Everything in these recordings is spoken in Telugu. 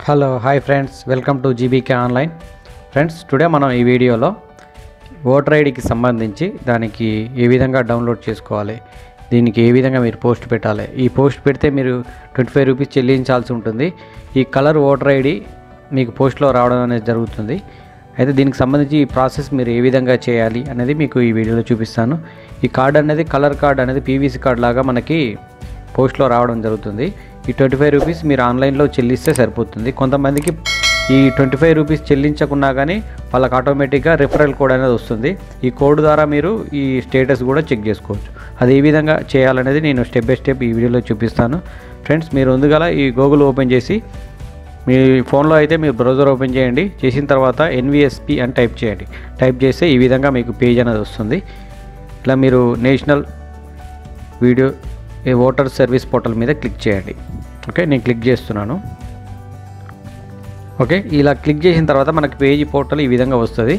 Hello hi friends, welcome to GBK online. Friends, today మనం ఈ వీడియోలో ఓటర్ ఐడికి సంబంధించి దానికి ఏ విధంగా డౌన్లోడ్ చేసుకోవాలి, దీనికి ఏ విధంగా మీరు పోస్ట్ పెట్టాలి. ఈ పోస్ట్ పెడితే మీరు 25 రూపీస్ చెల్లించాల్సి ఉంటుంది. ఈ కలర్ ఓటర్ ఐడి మీకు పోస్ట్లో రావడం అనేది జరుగుతుంది. అయితే దీనికి సంబంధించి ఈ ప్రాసెస్ మీరు ఏ విధంగా చేయాలి అనేది మీకు ఈ వీడియోలో చూపిస్తాను. ఈ కార్డ్ అనేది కలర్ కార్డ్ అనేది పీవీసీ కార్డ్ లాగా మనకి పోస్ట్లో రావడం జరుగుతుంది. ఈ 25 రూపీస్ మీరు ఆన్లైన్లో చెల్లిస్తే సరిపోతుంది. కొంతమందికి ఈ 25 రూపీస్ చెల్లించకున్నా కానీ వాళ్ళకి ఆటోమేటిక్గా రిఫరల్ కోడ్ అనేది వస్తుంది. ఈ కోడ్ ద్వారా మీరు ఈ స్టేటస్ కూడా చెక్ చేసుకోవచ్చు. అది ఏ విధంగా చేయాలనేది నేను స్టెప్ బై స్టెప్ ఈ వీడియోలో చూపిస్తాను. ఫ్రెండ్స్, మీరు ముందుగా ఈ గూగుల్ ఓపెన్ చేసి మీ ఫోన్లో అయితే మీరు బ్రౌజర్ ఓపెన్ చేయండి. చేసిన తర్వాత NVSP అని టైప్ చేయండి. టైప్ చేస్తే ఈ విధంగా మీకు పేజ్ అనేది వస్తుంది. ఇలా మీరు national video voter service portal మీద క్లిక్ చేయండి. ఓకే, నేను క్లిక్ చేస్తున్నాను. ఓకే, ఇలా క్లిక్ చేసిన తర్వాత మనకి పేజీ పోర్టల్ ఈ విధంగా వస్తుంది.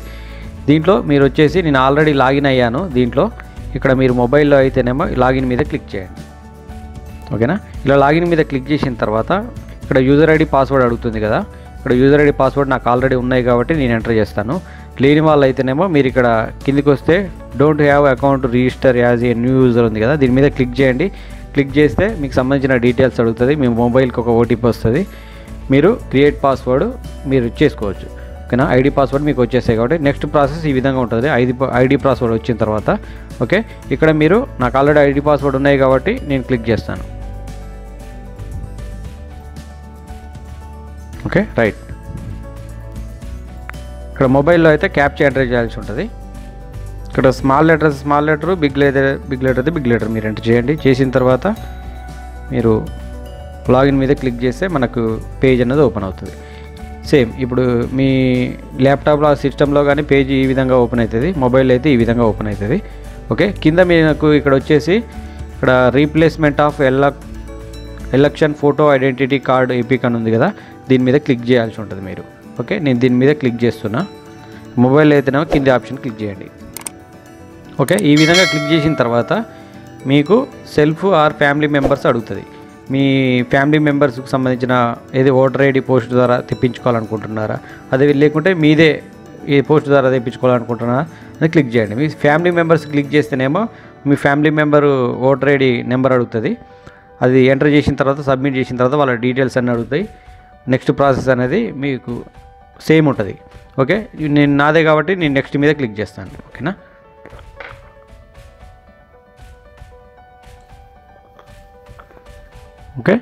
దీంట్లో మీరు వచ్చేసి నేను ఆల్రెడీ లాగిన్ అయ్యాను. దీంట్లో ఇక్కడ మీరు మొబైల్లో అయితేనేమో లాగిన్ మీద క్లిక్ చేయండి. ఓకేనా, ఇలా లాగిన్ మీద క్లిక్ చేసిన తర్వాత ఇక్కడ యూజర్ ఐడి పాస్వర్డ్ అడుగుతుంది కదా. ఇక్కడ యూజర్ ఐడి పాస్వర్డ్ నాకు ఆల్రెడీ ఉన్నాయి కాబట్టి నేను ఎంటర్ చేస్తాను. లేని వాళ్ళు అయితేనేమో మీరు ఇక్కడ కిందికి వస్తే don't have account register as a new user ఉంది కదా, దీని మీద క్లిక్ చేయండి. క్లిక్ చేస్తే మీకు సంబంధించిన డీటెయిల్స్ అడుగుతుంది. మీ మొబైల్కి ఒక OTP వస్తుంది. మీరు క్రియేట్ పాస్వర్డ్ మీరు చేసుకోవచ్చు. ఓకేనా, ఐడి పాస్వర్డ్ మీకు వచ్చేస్తాయి కాబట్టి నెక్స్ట్ ప్రాసెస్ ఈ విధంగా ఉంటుంది. ఐడి పాస్వర్డ్ వచ్చిన తర్వాత ఓకే, ఇక్కడ మీరు నాకు ఆల్రెడీ ఐడి పాస్వర్డ్ ఉన్నాయి కాబట్టి నేను క్లిక్ చేస్తాను. Okay, right. ఇక్కడ మొబైల్లో అయితే క్యాప్చా ఎంటర్ చేయాల్సి ఉంటుంది. ఇక్కడ స్మాల్ లెటర్, బిగ్ లెటర్ మీరు ఎంటర్ చేయండి. చేసిన తర్వాత మీరు లాగిన్ మీద క్లిక్ చేస్తే మనకు పేజ్ అనేది ఓపెన్ అవుతుంది. సేమ్ ఇప్పుడు మీ ల్యాప్టాప్లో సిస్టంలో కానీ పేజ్ ఈ విధంగా ఓపెన్ అవుతుంది. మొబైల్ అయితే ఈ విధంగా ఓపెన్ అవుతుంది. ఓకే, కింద మీకు ఇక్కడ వచ్చేసి ఇక్కడ replacement of election photo identity card epic అని ఉంది కదా, దీని మీద క్లిక్ చేయాల్సి ఉంటుంది మీరు. ఓకే, నేను దీని మీద క్లిక్ చేస్తున్నా. మొబైల్ అయితేనేమో కింది ఆప్షన్ క్లిక్ చేయండి. ఓకే, ఈ విధంగా క్లిక్ చేసిన తర్వాత మీకు సెల్ఫ్ ఆర్ ఫ్యామిలీ మెంబర్స్ అడుగుతుంది. మీ ఫ్యామిలీ మెంబర్స్కి సంబంధించిన ఏది ఓటర్ ఐడి పోస్ట్ ద్వారా తెప్పించుకోవాలనుకుంటున్నారా, అదే లేకుంటే మీదే ఈ పోస్ట్ ద్వారా తెప్పించుకోవాలనుకుంటున్నారా అది క్లిక్ చేయండి. మీ ఫ్యామిలీ మెంబర్స్ క్లిక్ చేస్తేనేమో మీ family member voter ID number అడుగుతుంది. అది ఎంటర్ చేసిన తర్వాత సబ్మిట్ చేసిన తర్వాత వాళ్ళ డీటెయిల్స్ అన్నీ అడుగుతాయి. నెక్స్ట్ ప్రాసెస్ అనేది మీకు సేమ్ ఉంటుంది. ఓకే, నేను నాదే కాబట్టి నేను నెక్స్ట్ మీద క్లిక్ చేస్తాను. ఓకేనా, ఓకే,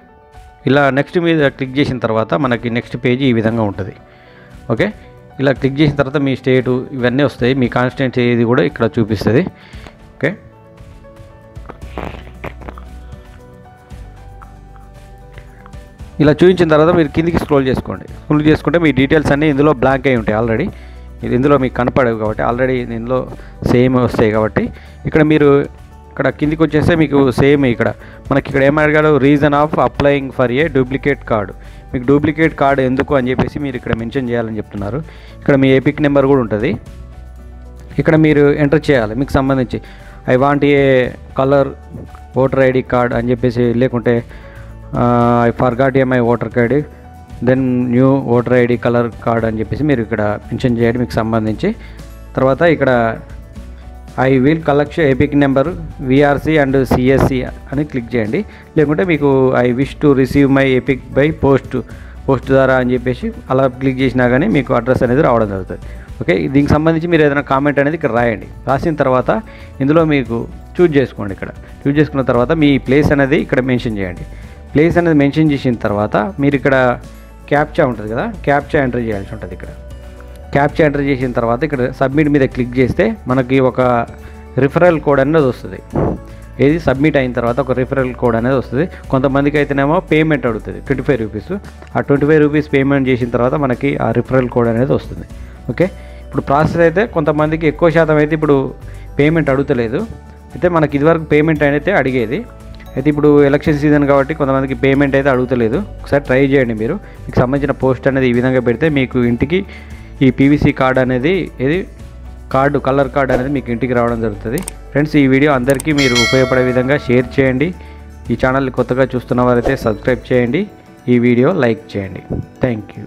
ఇలా నెక్స్ట్ మీద క్లిక్ చేసిన తర్వాత మనకి నెక్స్ట్ పేజీ ఈ విధంగా ఉంటుంది. ఓకే, ఇలా క్లిక్ చేసిన తర్వాత మీ స్టేటు ఇవన్నీ వస్తాయి. మీ కాన్స్టిట్యుయెన్సీ ఏది కూడా ఇక్కడ చూపిస్తుంది. ఓకే, ఇలా చూపించిన తర్వాత మీరు కిందికి స్క్రోల్ చేసుకుంటే మీ డీటెయిల్స్ అన్నీ ఇందులో బ్లాంక్ అయి ఉంటాయి. ఆల్రెడీ ఇది ఇందులో మీకు కనపడవు కాబట్టి ఆల్రెడీ ఇందులో సేమ్ వస్తాయి కాబట్టి ఇక్కడ మీరు ఇక్కడ కిందికి వచ్చేస్తే మీకు సేమ్ ఇక్కడ ఏమడిగాడు, reason of applying for a duplicate card. మీకు డూప్లికేట్ కార్డు ఎందుకు అని చెప్పేసి మీరు ఇక్కడ మెన్షన్ చేయాలని చెప్తున్నారు. ఇక్కడ మీ ఎపిక్ నెంబర్ కూడా ఉంటుంది. ఇక్కడ మీరు ఎంటర్ చేయాలి మీకు సంబంధించి I want a colour voter ID card అని చెప్పేసి, లేకుంటే I forgot a my voter card then new voter ID colour card అని చెప్పేసి మీరు ఇక్కడ మెన్షన్ చేయండి మీకు సంబంధించి. తర్వాత ఇక్కడ I will collect epic number VRC and CSC అని క్లిక్ చేయండి. లేకుంటే మీకు I wish to receive my epic by post ద్వారా అని చెప్పేసి అలా క్లిక్ చేసినా కానీ మీకు అడ్రస్ అనేది రావడం జరుగుతుంది. ఓకే, దీనికి సంబంధించి మీరు ఏదైనా కామెంట్ అనేది ఇక్కడ రాయండి. రాసిన తర్వాత ఇందులో మీకు చూజ్ చేసుకోండి. ఇక్కడ చూజ్ చేసుకున్న తర్వాత మీ ప్లేస్ అనేది ఇక్కడ మెన్షన్ చేయండి. ప్లేస్ అనేది మెన్షన్ చేసిన తర్వాత మీరు ఇక్కడ క్యాప్చా ఉంటుంది కదా, క్యాప్చా ఎంటర్ చేయాల్సి ఉంటుంది. ఇక్కడ క్యాప్చా ఎంటర్ చేసిన తర్వాత ఇక్కడ సబ్మిట్ మీద క్లిక్ చేస్తే మనకి ఒక రిఫరల్ కోడ్ అనేది వస్తుంది. ఏది సబ్మిట్ అయిన తర్వాత ఒక రిఫరల్ కోడ్ అనేది వస్తుంది. కొంతమందికి అయితేనేమో పేమెంట్ అడుగుతుంది 25 రూపీస్. ఆ 25 రూపీస్ పేమెంట్ చేసిన తర్వాత మనకి ఆ రిఫరల్ కోడ్ అనేది వస్తుంది. ఓకే, ఇప్పుడు ప్రాసెస్ అయితే కొంతమందికి ఎక్కువ శాతం అయితే ఇప్పుడు పేమెంట్ అడుగుతలేదు. అయితే మనకి ఇదివరకు పేమెంట్ అయితే అడిగేది. అయితే ఇప్పుడు ఎలక్షన్ సీజన్ కాబట్టి కొంతమందికి పేమెంట్ అయితే అడుగుతలేదు. ఒకసారి ట్రై చేయండి. మీకు సంబంధించిన పోస్ట్ అనేది ఈ విధంగా పెడితే మీకు ఇంటికి ఈ PVC కార్డ్ అనేది కలర్ కార్డ్ అనేది మీకు ఇంటికి రావడం జరుగుతుంది. ఫ్రెండ్స్, ఈ వీడియో అందరికీ మీరు ఉపయోగపడే విధంగా షేర్ చేయండి. ఈ ఛానల్ని కొత్తగా చూస్తున్న వారైతే సబ్స్క్రైబ్ చేయండి. ఈ వీడియో లైక్ చేయండి. Thank you.